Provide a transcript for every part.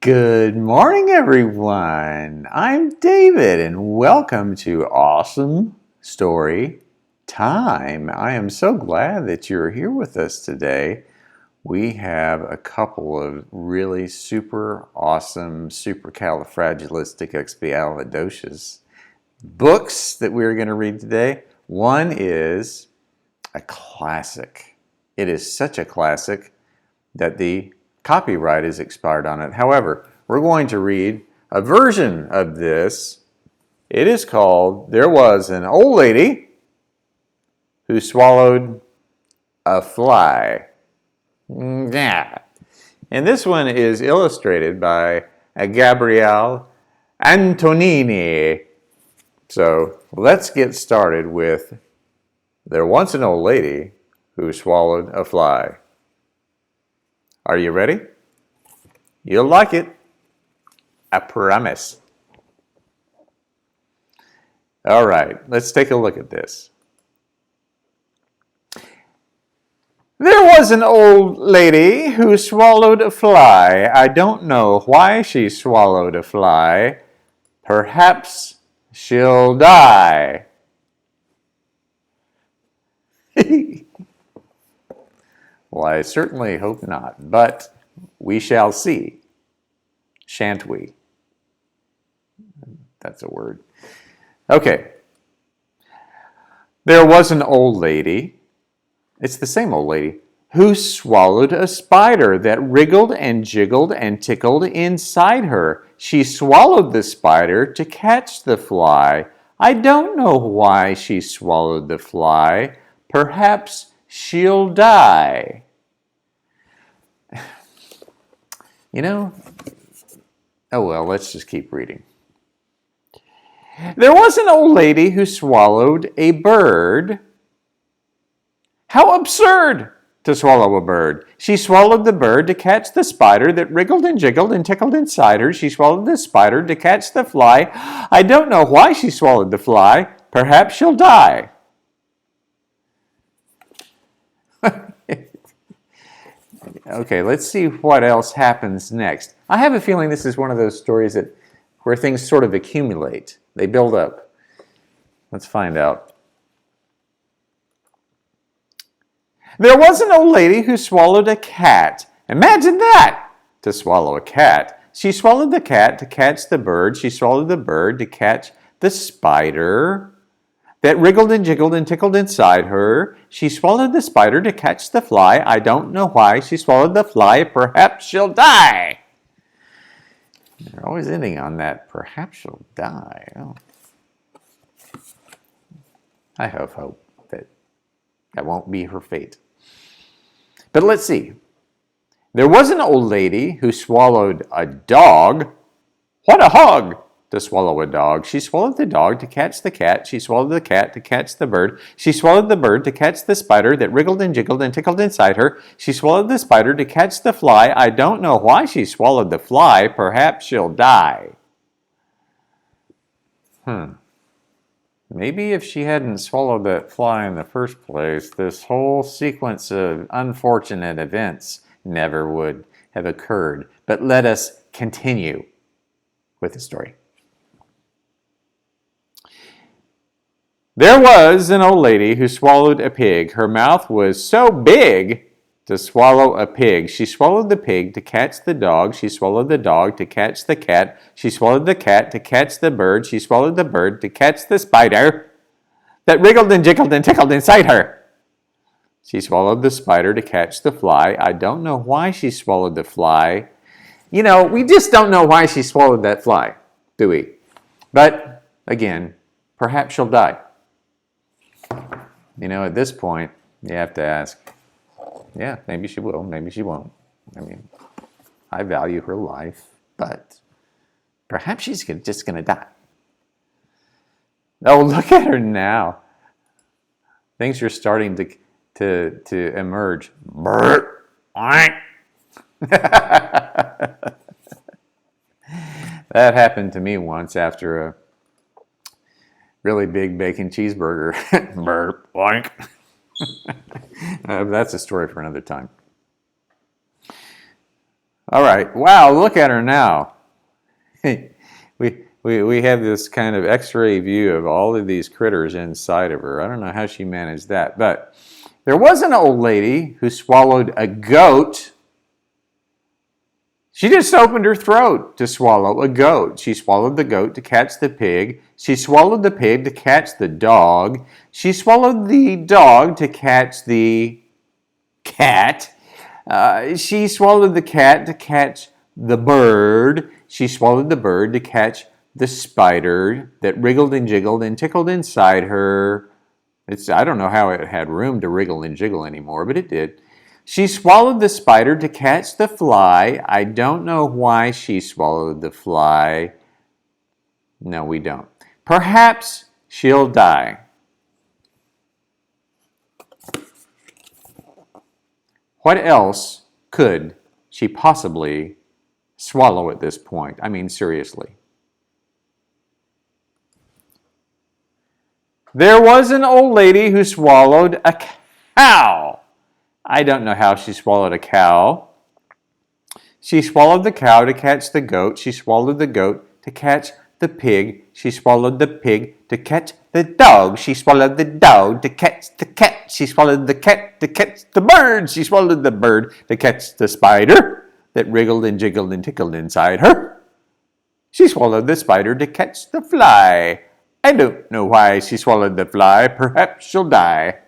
Good morning, everyone. I'm David, and welcome to Awesome Story Time. I am so glad that you're here with us today. We have a couple of really super awesome, supercalifragilisticexpialidocious books that we're going to read today. One is a classic. It is such a classic that the copyright is expired on it. However, we're going to read a version of this. It is called There Was an Old Lady Who Swallowed a Fly. Yeah. And this one is illustrated by Gabriele Antonini. So let's get started with There Was an Old Lady Who Swallowed a Fly. Are you ready? You'll like it. I promise. All right, let's take a look at this. There was an old lady who swallowed a fly. I don't know why she swallowed a fly. Perhaps she'll die. Well, I certainly hope not, but we shall see, shan't we? That's a word. Okay. There was an old lady, it's the same old lady, who swallowed a spider that wriggled and jiggled and tickled inside her. She swallowed the spider to catch the fly. I don't know why she swallowed the fly. Perhaps she'll die. You know, oh well, let's just keep reading. There was an old lady who swallowed a bird. How absurd to swallow a bird. She swallowed the bird to catch the spider that wriggled and jiggled and tickled inside her. She swallowed the spider to catch the fly. I don't know why she swallowed the fly. Perhaps she'll die. Okay, let's see what else happens next. I have a feeling this is one of those stories where things sort of accumulate. They build up. Let's find out. There was an old lady who swallowed a cat. Imagine that! To swallow a cat. She swallowed the cat to catch the bird. She swallowed the bird to catch the spider that wriggled and jiggled and tickled inside her. She swallowed the spider to catch the fly. I don't know why she swallowed the fly. Perhaps she'll die. They're always ending on that. Perhaps she'll die. Oh. I have hope that won't be her fate. But let's see. There was an old lady who swallowed a dog. What a hog! To swallow a dog. She swallowed the dog to catch the cat. She swallowed the cat to catch the bird. She swallowed the bird to catch the spider that wriggled and jiggled and tickled inside her. She swallowed the spider to catch the fly. I don't know why she swallowed the fly. Perhaps she'll die. Maybe if she hadn't swallowed that fly in the first place, this whole sequence of unfortunate events never would have occurred. But let us continue with the story. There was an old lady who swallowed a pig. Her mouth was so big to swallow a pig. She swallowed the pig to catch the dog. She swallowed the dog to catch the cat. She swallowed the cat to catch the bird. She swallowed the bird to catch the spider that wriggled and jiggled and tickled inside her. She swallowed the spider to catch the fly. I don't know why she swallowed the fly. You know, we just don't know why she swallowed that fly, do we? But, again, perhaps she'll die. You know, at this point, you have to ask, yeah, maybe she will, maybe she won't. I mean, I value her life, but perhaps she's just going to die. Oh, look at her now. Things are starting to emerge. That happened to me once after a really big bacon cheeseburger. Burp, boink. That's a story for another time. All right. Wow, look at her now. We have this kind of x-ray view of all of these critters inside of her. I don't know how she managed that, but there was an old lady who swallowed a goat. She just opened her throat to swallow a goat. She swallowed the goat to catch the pig. She swallowed the pig to catch the dog. She swallowed the dog to catch the cat. She swallowed the cat to catch the bird. She swallowed the bird to catch the spider that wriggled and jiggled and tickled inside her. I don't know how it had room to wriggle and jiggle anymore, but it did. She swallowed the spider to catch the fly. I don't know why she swallowed the fly. No, we don't. Perhaps she'll die. What else could she possibly swallow at this point? I mean, seriously. There was an old lady who swallowed a cow. I don't know how she swallowed a cow. She swallowed the cow to catch the goat. She swallowed the goat to catch the pig. She swallowed the pig to catch the dog. She swallowed the dog to catch the cat. She swallowed the cat to catch the bird. She swallowed the bird to catch the spider that wriggled and jiggled and tickled inside her. She swallowed the spider to catch the fly. I don't know why she swallowed the fly. Perhaps she'll die.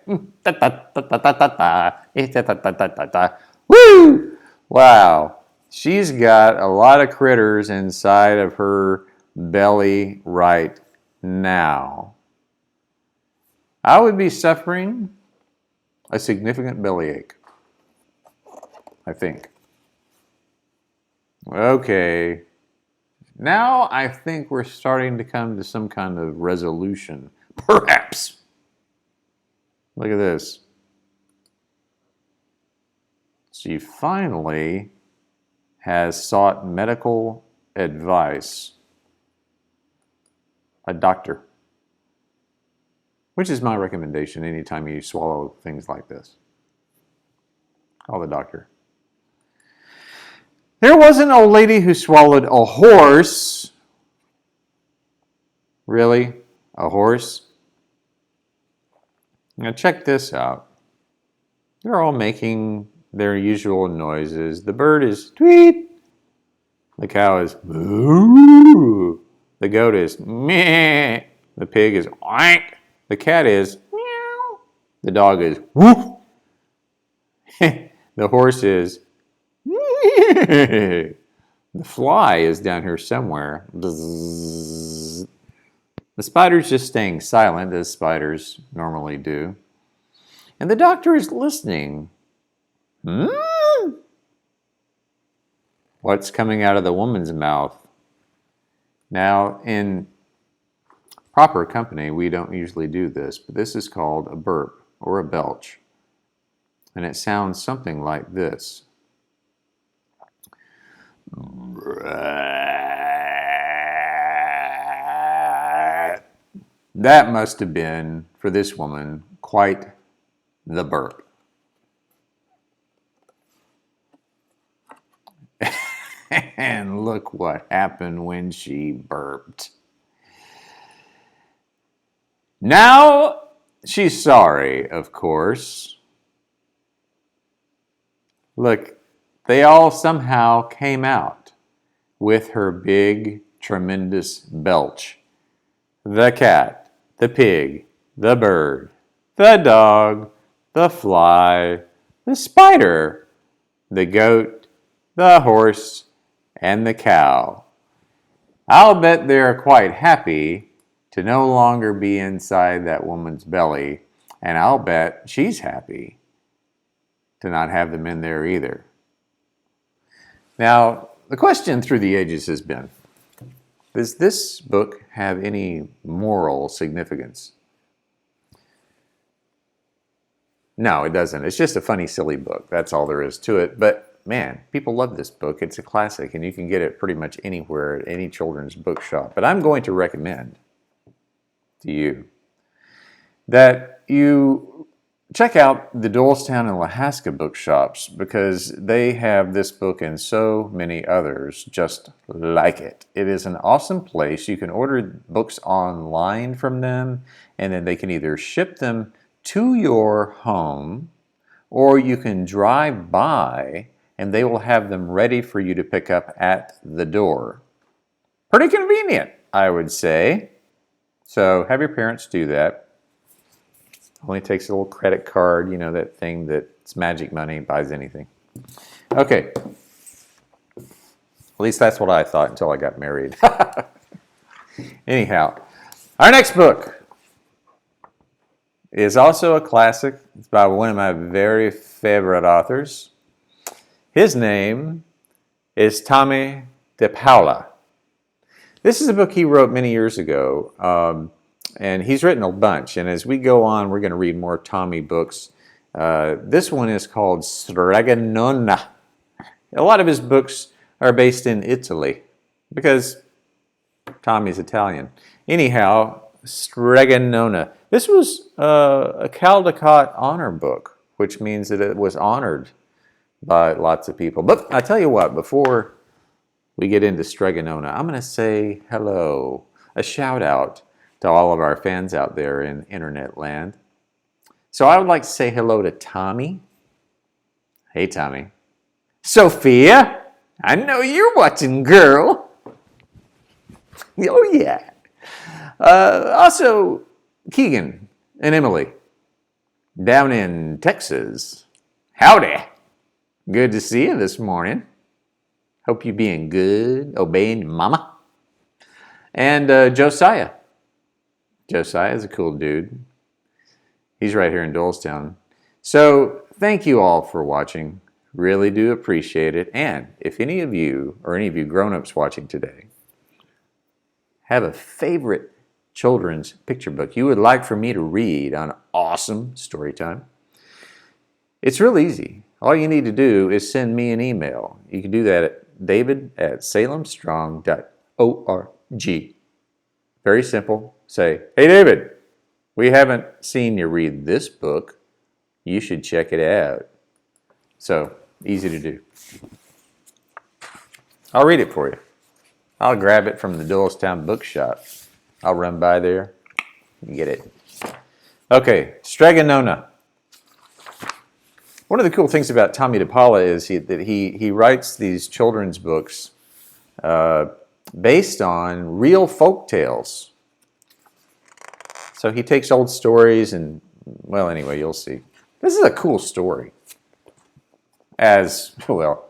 Woo! Wow. She's got a lot of critters inside of her belly right now. I would be suffering a significant bellyache, I think. Okay. Now I think we're starting to come to some kind of resolution. Perhaps. Look at this. She finally has sought medical advice. A doctor. Which is my recommendation anytime you swallow things like this. Call the doctor. There was an old lady who swallowed a horse. Really? A horse? Now check this out. They're all making their usual noises. The bird is tweet. The cow is moo. The goat is meh. The pig is oink. The cat is meow. The dog is woof. The horse is the fly is down here somewhere. The spider's just staying silent, as spiders normally do. And the doctor is listening. What's coming out of the woman's mouth? Now, in proper company, we don't usually do this, but this is called a burp or a belch. And it sounds something like this. That must have been, for this woman, quite the burp. And look what happened when she burped. Now, she's sorry, of course. Look, they all somehow came out with her big, tremendous belch. The cat, the pig, the bird, the dog, the fly, the spider, the goat, the horse, and the cow. I'll bet they're quite happy to no longer be inside that woman's belly, and I'll bet she's happy to not have them in there either. Now, the question through the ages has been, does this book have any moral significance? No, it doesn't. It's just a funny, silly book. That's all there is to it. But man, people love this book. It's a classic, and you can get it pretty much anywhere at any children's bookshop. But I'm going to recommend to you that you check out the Doylestown and Lahaska bookshops because they have this book and so many others just like it. It is an awesome place. You can order books online from them, and then they can either ship them to your home, or you can drive by and they will have them ready for you to pick up at the door. Pretty convenient, I would say. So have your parents do that. Only takes a little credit card, you know, that thing that's magic money, buys anything. Okay. At least that's what I thought until I got married. Anyhow, our next book is also a classic. It's by one of my very favorite authors. His name is Tomie dePaola. This is a book he wrote many years ago. And he's written a bunch, and as we go on, we're going to read more Tomie books. This one is called Strega Nona. A lot of his books are based in Italy, because Tommy's Italian. Anyhow, Strega Nona. This was a Caldecott honor book, which means that it was honored by lots of people. But I tell you what, before we get into Strega Nona, I'm going to say hello, a shout out to all of our fans out there in internet land. So I would like to say hello to Tommy. Hey, Tommy. Sophia, I know you're watching, girl. Oh, yeah. Also, Keegan and Emily down in Texas. Howdy. Good to see you this morning. Hope you're being good, obeying mama. And Josiah. Josiah is a cool dude. He's right here in Doylestown. So thank you all for watching. Really do appreciate it. And if any of you, or any of you grown-ups watching today, have a favorite children's picture book you would like for me to read on awesome story time, it's real easy. All you need to do is send me an email. You can do that at david@salemstrong.org. Very simple. Say, hey David, we haven't seen you read this book. You should check it out. So, easy to do. I'll read it for you. I'll grab it from the Doylestown bookshop. I'll run by there and get it. Okay, Strega Nona. One of the cool things about Tomie dePaola is that he writes these children's books based on real folk tales. So he takes old stories and, well, anyway, you'll see. This is a cool story. As, well,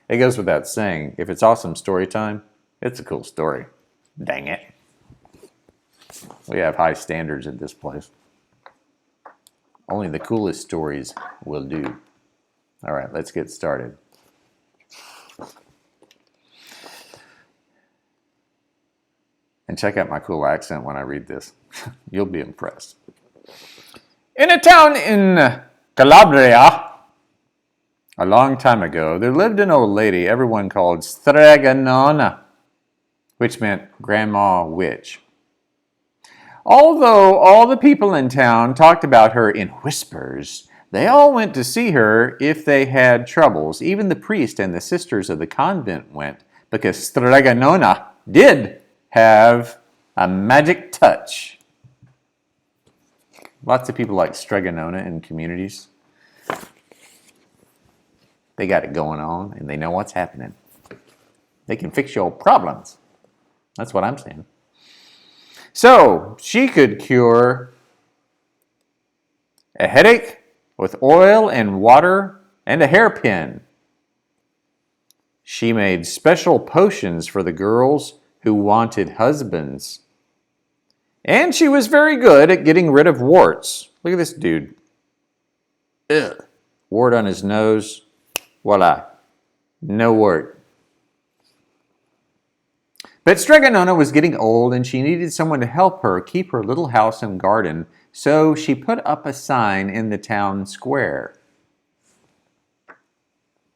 it goes without saying, if it's awesome story time, it's a cool story. Dang it. We have high standards at this place. Only the coolest stories will do. All right, let's get started. And check out my cool accent when I read this. You'll be impressed. In a town in Calabria, a long time ago, there lived an old lady everyone called Strega Nona, which meant Grandma Witch. Although all the people in town talked about her in whispers, they all went to see her if they had troubles. Even the priest and the sisters of the convent went, because Strega Nona did have a magic touch. Lots of people like Strega Nona in communities. They got it going on, and they know what's happening. They can fix your problems. That's what I'm saying. So, she could cure a headache with oil and water and a hairpin. She made special potions for the girls who wanted husbands. And she was very good at getting rid of warts. Look at this dude. Ugh. Wart on his nose. Voila. No wart. But Strega Nona was getting old and she needed someone to help her keep her little house and garden, so she put up a sign in the town square.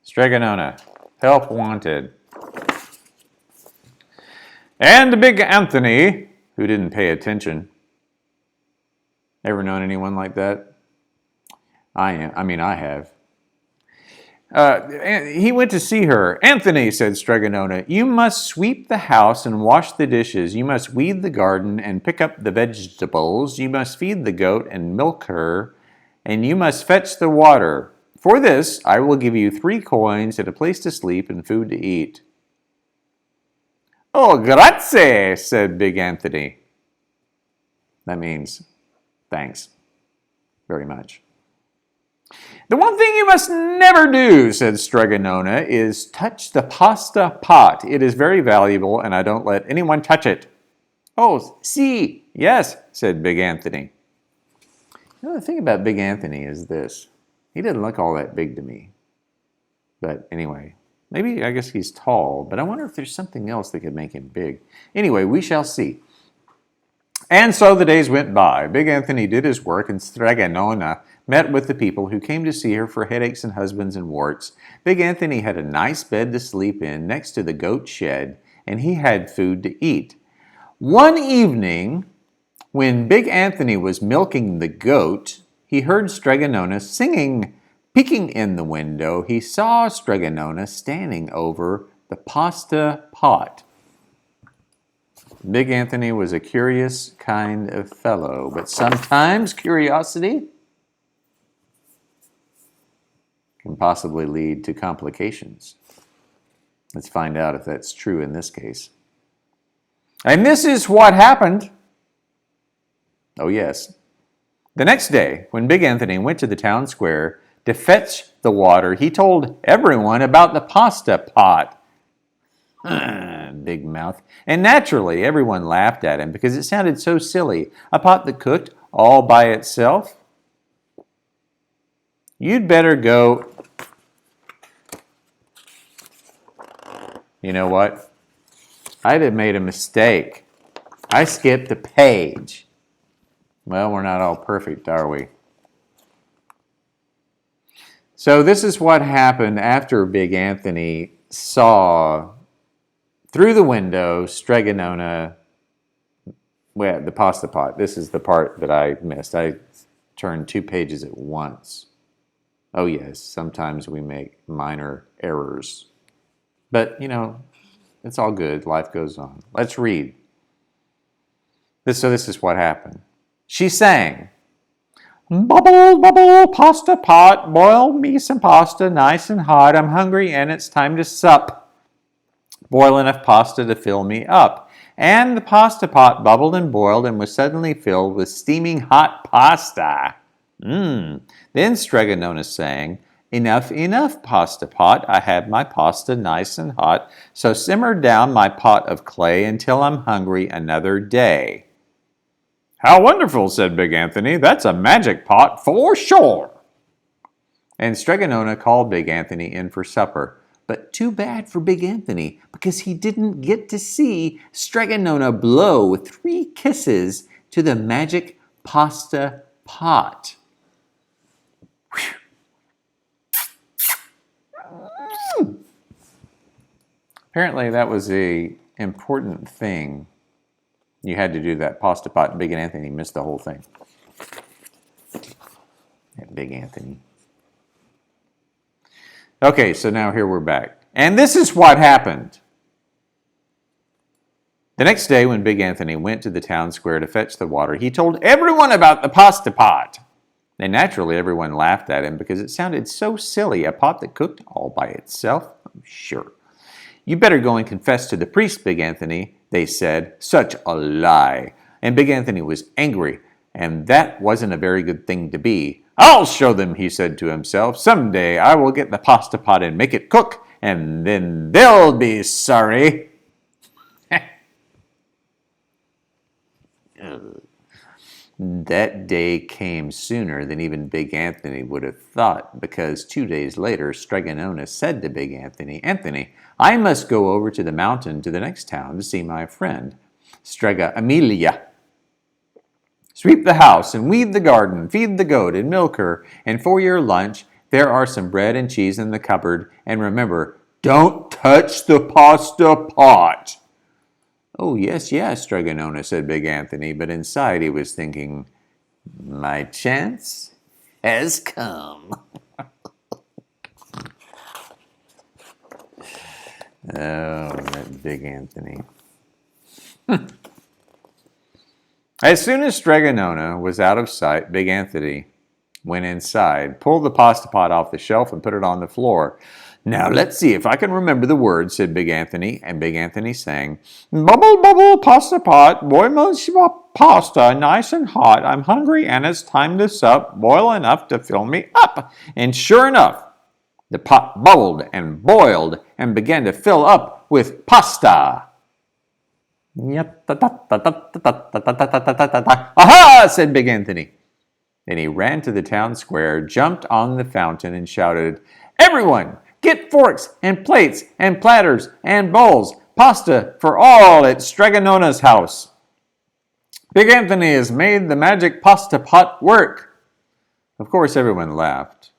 Strega Nona, help wanted. And Big Anthony, who didn't pay attention. Ever known anyone like that? I have. He went to see her. Anthony, said Strega Nona, you must sweep the house and wash the dishes. You must weed the garden and pick up the vegetables. You must feed the goat and milk her. And you must fetch the water. For this, I will give you 3 coins and a place to sleep and food to eat. Oh, grazie, said Big Anthony. That means thanks very much. The one thing you must never do, said Strega Nona, is touch the pasta pot. It is very valuable, and I don't let anyone touch it. Oh, si, yes, said Big Anthony. You know, the thing about Big Anthony is this. He didn't look all that big to me. But anyway, maybe I guess he's tall, but I wonder if there's something else that could make him big. Anyway, we shall see. And so the days went by. Big Anthony did his work, and Strega Nona met with the people who came to see her for headaches and husbands and warts. Big Anthony had a nice bed to sleep in next to the goat shed, and he had food to eat. One evening, when Big Anthony was milking the goat, he heard Strega Nona singing. Peeking in the window, he saw Strega Nona standing over the pasta pot. Big Anthony was a curious kind of fellow, but sometimes curiosity can possibly lead to complications. Let's find out if that's true in this case. And this is what happened. Oh, yes. The next day, when Big Anthony went to the town square to fetch the water, he told everyone about the pasta pot. Big mouth. And naturally, everyone laughed at him because it sounded so silly. A pot that cooked all by itself? You'd better go. You know what? I'd have made a mistake. I skipped a page. Well, we're not all perfect, are we? So this is what happened after Big Anthony saw through the window Strega Nona, well, the pasta pot. This is the part that I missed. I turned 2 pages at once. Oh yes, sometimes we make minor errors. But, you know, it's all good. Life goes on. Let's read. So this is what happened. She sang, bubble, bubble, pasta pot, boil me some pasta nice and hot. I'm hungry and it's time to sup. Boil enough pasta to fill me up. And the pasta pot bubbled and boiled and was suddenly filled with steaming hot pasta. Then Strega Nona sang, enough, enough, pasta pot. I have my pasta nice and hot. So simmer down my pot of clay until I'm hungry another day. How wonderful, said Big Anthony. That's a magic pot for sure. And Strega Nona called Big Anthony in for supper. But too bad for Big Anthony, because he didn't get to see Strega Nona blow 3 kisses to the magic pasta pot. Apparently that was an important thing. You had to do that pasta pot. Big Anthony missed the whole thing. That Big Anthony. Okay, so now here we're back. And this is what happened. The next day, when Big Anthony went to the town square to fetch the water, he told everyone about the pasta pot. And naturally, everyone laughed at him because it sounded so silly. A pot that cooked all by itself? Sure. You better go and confess to the priest, Big Anthony, they said. Such a lie. And Big Anthony was angry, and that wasn't a very good thing to be. I'll show them, he said to himself. Someday I will get the pasta pot and make it cook, and then they'll be sorry. That day came sooner than even Big Anthony would have thought, because 2 days later, Strega Nona said to Big Anthony, Anthony, I must go over to the mountain to the next town to see my friend, Strega Amelia. Sweep the house and weed the garden, feed the goat and milk her, and for your lunch, there are some bread and cheese in the cupboard, and remember, don't touch the pasta pot. Oh, yes, Strega Nona, said Big Anthony, but inside he was thinking, my chance? has come. Oh, that big Anthony. As soon as Strega Nona was out of sight, Big Anthony went inside, pulled the pasta pot off the shelf, and put it on the floor. Now let's see if I can remember the words, said Big Anthony, and Big Anthony sang, Bubble, bubble, pasta pot, boil my pasta nice and hot. I'm hungry and it's time to sup, boil enough to fill me up. And sure enough, the pot bubbled and boiled and began to fill up with pasta. Aha! Said Big Anthony. Then he ran to the town square, jumped on the fountain, and shouted, Everyone, get forks and plates and platters and bowls. Pasta for all at Strega Nona's house. Big Anthony has made the magic pasta pot work. Of course, everyone laughed.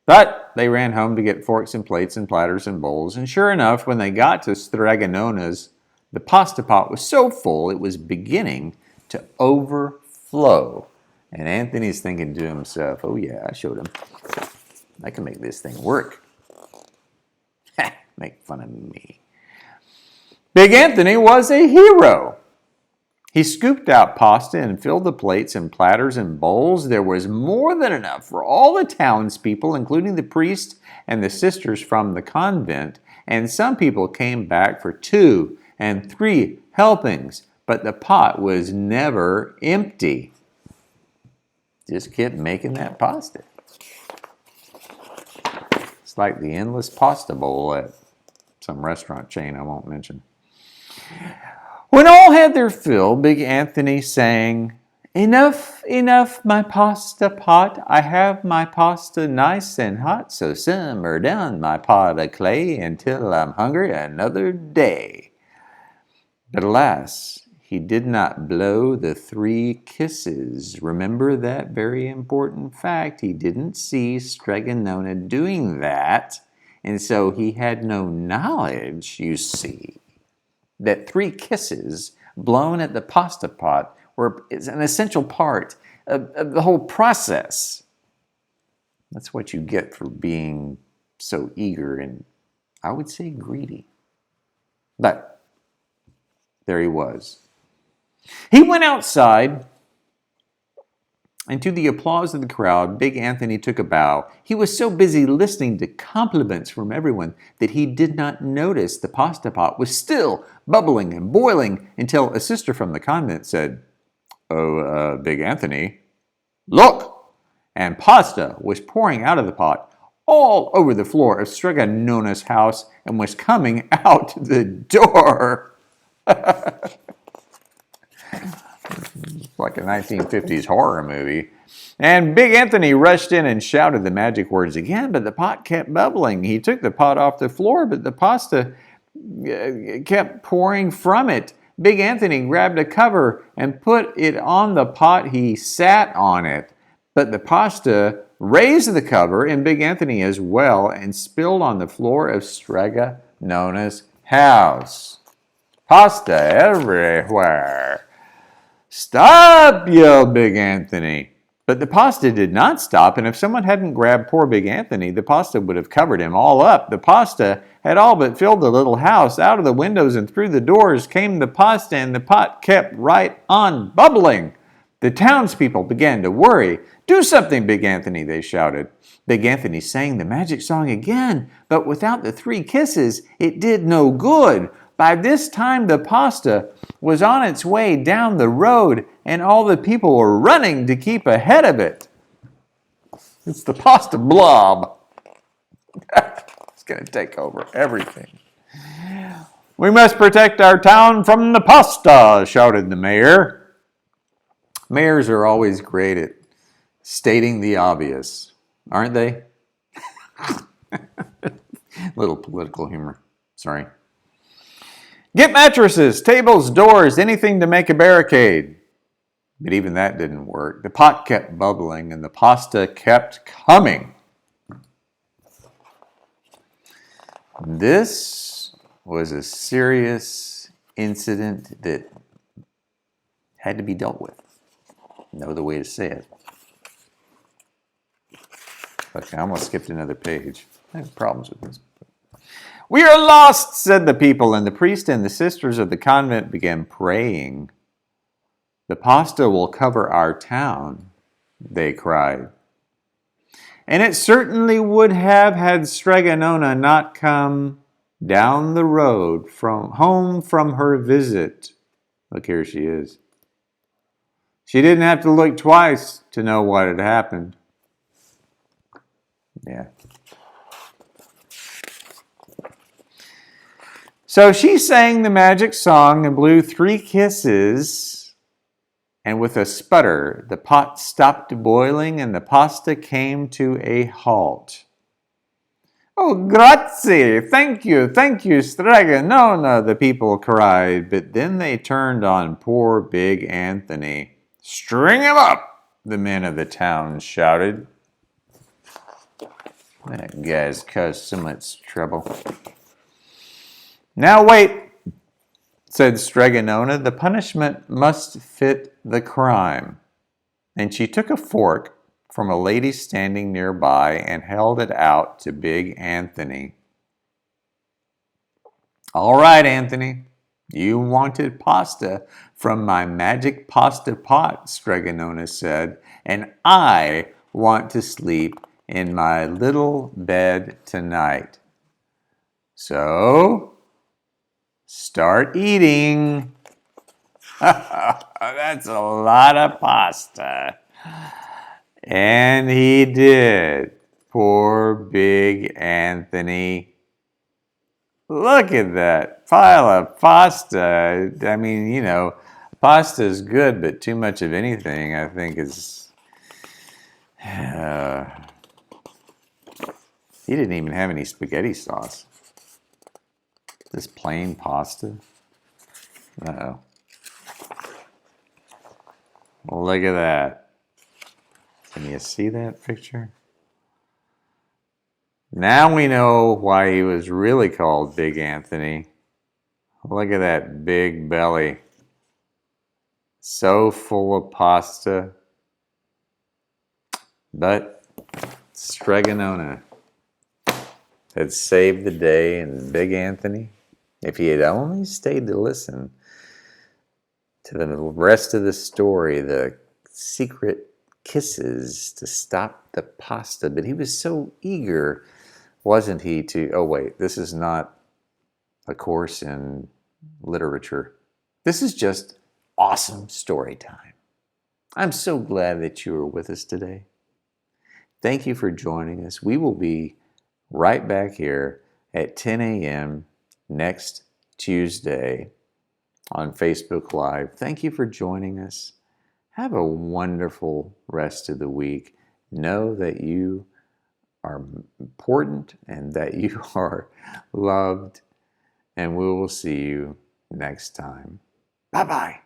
But they ran home to get forks and plates and platters and bowls, and sure enough, when they got to Strega Nona's, the pasta pot was so full it was beginning to overflow. And Anthony's thinking to himself, oh yeah, I showed him. I can make this thing work. Make fun of me. Big Anthony was a hero. He scooped out pasta and filled the plates and platters and bowls. There was more than enough for all the townspeople, including the priest and the sisters from the convent. And some people came back for 2 and 3 helpings, but the pot was never empty. Just kept making that pasta. It's like the endless pasta bowl at some restaurant chain I won't mention. When all had their fill, Big Anthony sang, Enough, enough, my pasta pot. I have my pasta nice and hot, so simmer down my pot of clay until I'm hungry another day. But alas, he did not blow the 3 kisses. Remember that very important fact. He didn't see Strega Nona doing that, and so he had no knowledge, you see, that 3 kisses blown at the pasta pot is an essential part of the whole process. That's what you get for being so eager and, I would say, greedy. But there he was. He went outside, and to the applause of the crowd, Big Anthony took a bow. He was so busy listening to compliments from everyone that he did not notice the pasta pot was still bubbling and boiling until a sister from the convent said, Oh, Big Anthony, look! And pasta was pouring out of the pot all over the floor of Strega Nona's house and was coming out the door. Like a 1950s horror movie. And Big Anthony rushed in and shouted the magic words again, but the pot kept bubbling. He took the pot off the floor, but the pasta kept pouring from it. Big Anthony grabbed a cover and put it on the pot. He sat on it, but the pasta raised the cover and Big Anthony as well and spilled on the floor of Strega Nona's house. Pasta everywhere. Stop, yelled Big Anthony. But the pasta did not stop, and if someone hadn't grabbed poor Big Anthony, the pasta would have covered him all up. The pasta had all but filled the little house. Out of the windows and through the doors came the pasta, and the pot kept right on bubbling. The townspeople began to worry. Do something, Big Anthony, they shouted. Big Anthony sang the magic song again, but without the 3 kisses, it did no good. By this time, the pasta was on its way down the road, and all the people were running to keep ahead of it. It's the pasta blob. It's going to take over everything. We must protect our town from the pasta, shouted the mayor. Mayors are always great at stating the obvious, aren't they? Little political humor. Sorry. Get mattresses, tables, doors, anything to make a barricade. But even that didn't work. The pot kept bubbling and the pasta kept coming. This was a serious incident that had to be dealt with. No other way to say it. Okay, I almost skipped another page. I have problems with this. We are lost, said the people, and the priest and the sisters of the convent began praying. The pasta will cover our town, they cried. And it certainly would have had Strega Nona not come down the road from home from her visit. Look, here she is. She didn't have to look twice to know what had happened. Yeah. So she sang the magic song and blew 3 kisses, and with a sputter, the pot stopped boiling and the pasta came to a halt. Oh, grazie, thank you, Strega Nona, the people cried, but then they turned on poor Big Anthony. String him up, the men of the town shouted. That guy's caused so much trouble. Now wait, said Strega Nona, the punishment must fit the crime. And she took a fork from a lady standing nearby and held it out to Big Anthony. All right, Anthony, you wanted pasta from my magic pasta pot, Strega Nona said, and I want to sleep in my little bed tonight. So, start eating. That's a lot of pasta. And he did. Poor Big Anthony. Look at that pile of pasta. I mean, you know, pasta is good, but too much of anything, I think, is... he didn't even have any spaghetti sauce. This plain pasta. Uh-oh. Look at that. Can you see that picture? Now we know why he was really called Big Anthony. Look at that big belly. So full of pasta. But Strega Nona had saved the day, and Big Anthony, if he had only stayed to listen to the rest of the story, the secret kisses to stop the pasta, but he was so eager, wasn't he, to... Oh, wait, this is not a course in literature. This is just awesome story time. I'm so glad that you were with us today. Thank you for joining us. We will be right back here at 10 a.m. next Tuesday on Facebook Live. Thank you for joining us. Have a wonderful rest of the week. Know that you are important and that you are loved, and we will see you next time. Bye-bye.